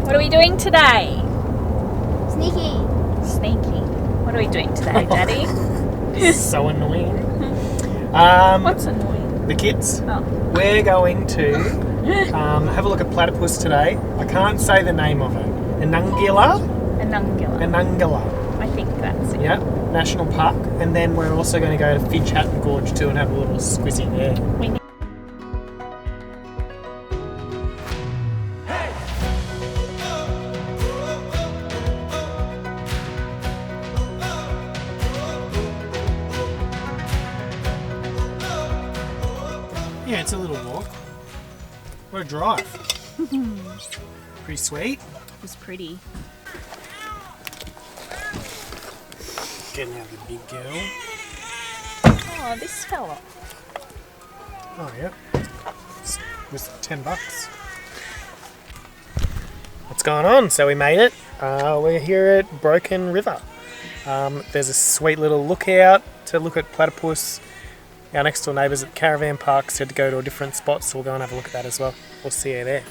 What are we doing today? Sneaky. Sneaky. What are we doing today, Daddy? So annoying. What's annoying? The kids. Oh. We're going to have a look at platypus today. I can't say the name of it. Anungula? Anungula. I think that's it. Yeah, National Park. And then we're also going to go to Finch Hatton Gorge too and have a little squizzy there. Yeah, it's a little walk. What a drive. Pretty sweet. It was pretty. Getting out of the big girl. Oh, this fella. Oh, yeah. It was $10. What's going on? So we made it. We're here at Broken River. There's a sweet little lookout to look at platypus. Our next door neighbours at Caravan Park said to go to a different spot, so we'll go and have a look at that as well. We'll see you there.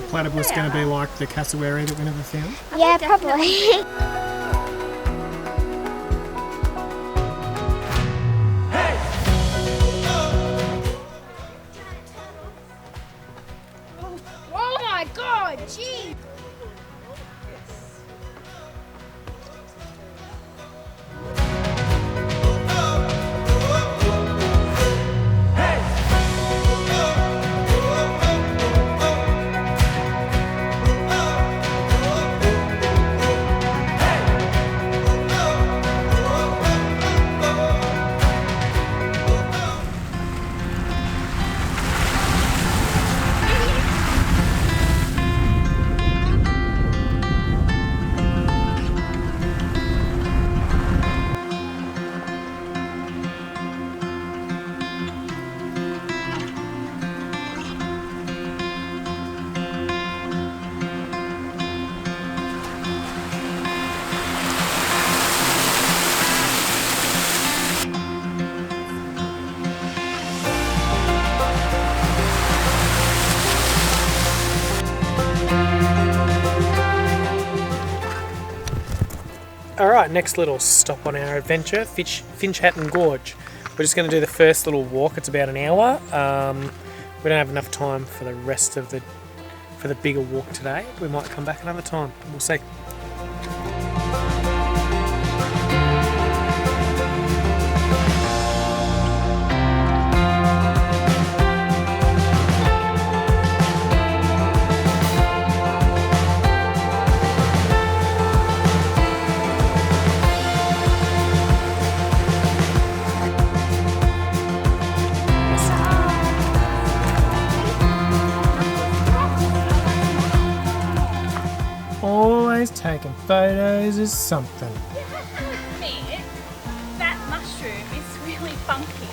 Platypus going to be like the cassowary that we never found? Yeah, probably. Oh my god, gee! Alright, next little stop on our adventure, Finch Hatton Gorge. We're just going to do the first little walk, it's about an hour. We don't have enough time for the rest of for the bigger walk today. We might come back another time, we'll see. Always taking photos is something. Mick, that mushroom is really funky.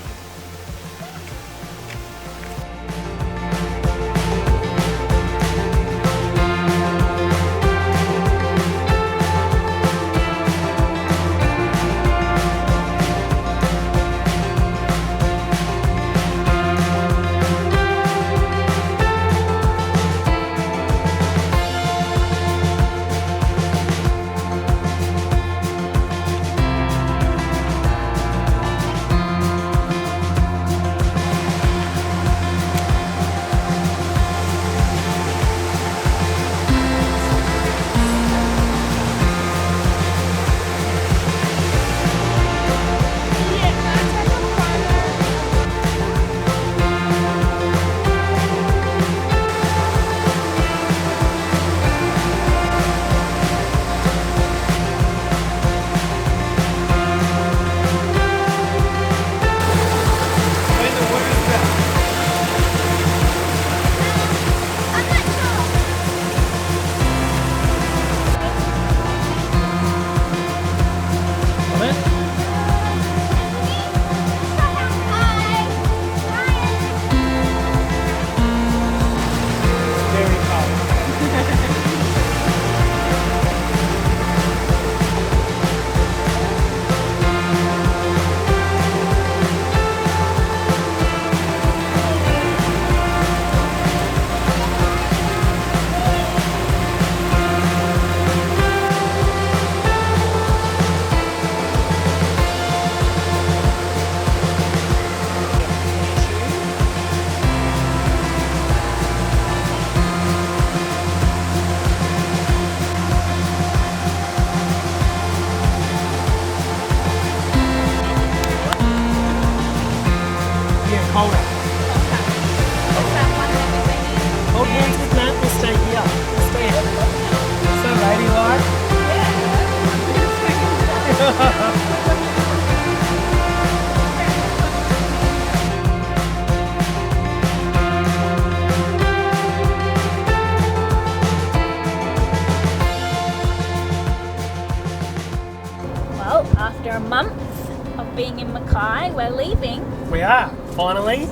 of being in Mackay. We're leaving. We are, finally.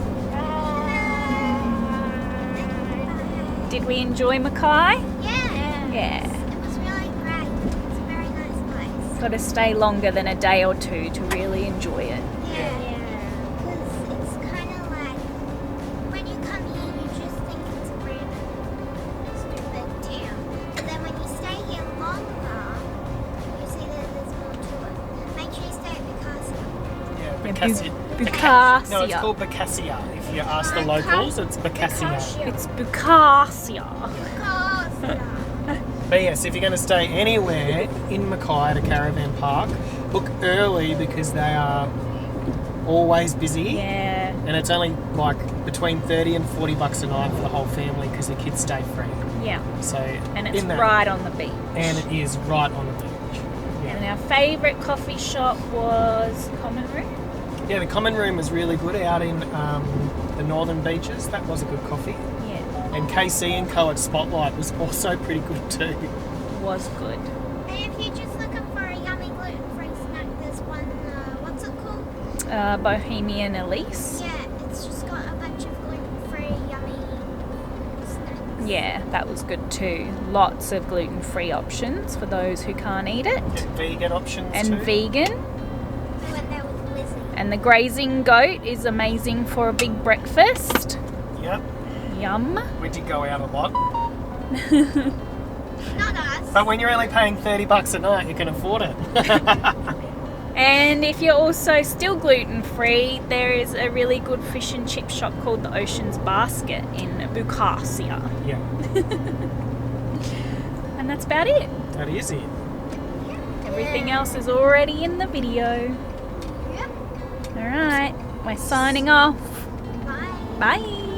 Did we enjoy Mackay? Yeah. Yeah. It was really great. It's a very nice place. Got to stay longer than a day or two to really enjoy it. Yeah. Because it's kind of like when you come here, you just think it's a random, stupid town. But then when you stay here longer, you see that there's more to it. Make sure you stay at Picasso. Yeah, Bukasia. No, it's called Bacassia. If you ask the locals, it's Bacassia. It's Bukasia. But yes, if you're going to stay anywhere in Mackay at a caravan park, book early because they are always busy. Yeah. And it's only like between 30 and 40 bucks a night for the whole family because the kids stay free. Yeah. So And it's in that, right on the beach. and it is right on the beach. And Yeah. our favourite coffee shop was Common Room. Yeah, the common room was really good out in the northern beaches. That was a good coffee. Yeah. And KC and Co at Spotlight was also pretty good too. Was good. And if you're just looking for a yummy gluten-free snack, there's one, what's it called? Bohemian Elise. Yeah, it's just got a bunch of gluten-free yummy snacks. Yeah, that was good too. Lots of gluten-free options for those who can't eat it. And vegan options And too. vegan. We went there with Lizzie. And the grazing goat is amazing for a big breakfast. Yep, Yum. we did go out a lot. Not us. But when you're only paying 30 bucks a night, you can afford it. And if you're also still gluten-free, there is a really good fish and chip shop called the Ocean's Basket in Bukasia. Yeah, And that's about it. that is it. Everything else is already in the video. Yep. Alright, we're signing off. Bye. Bye.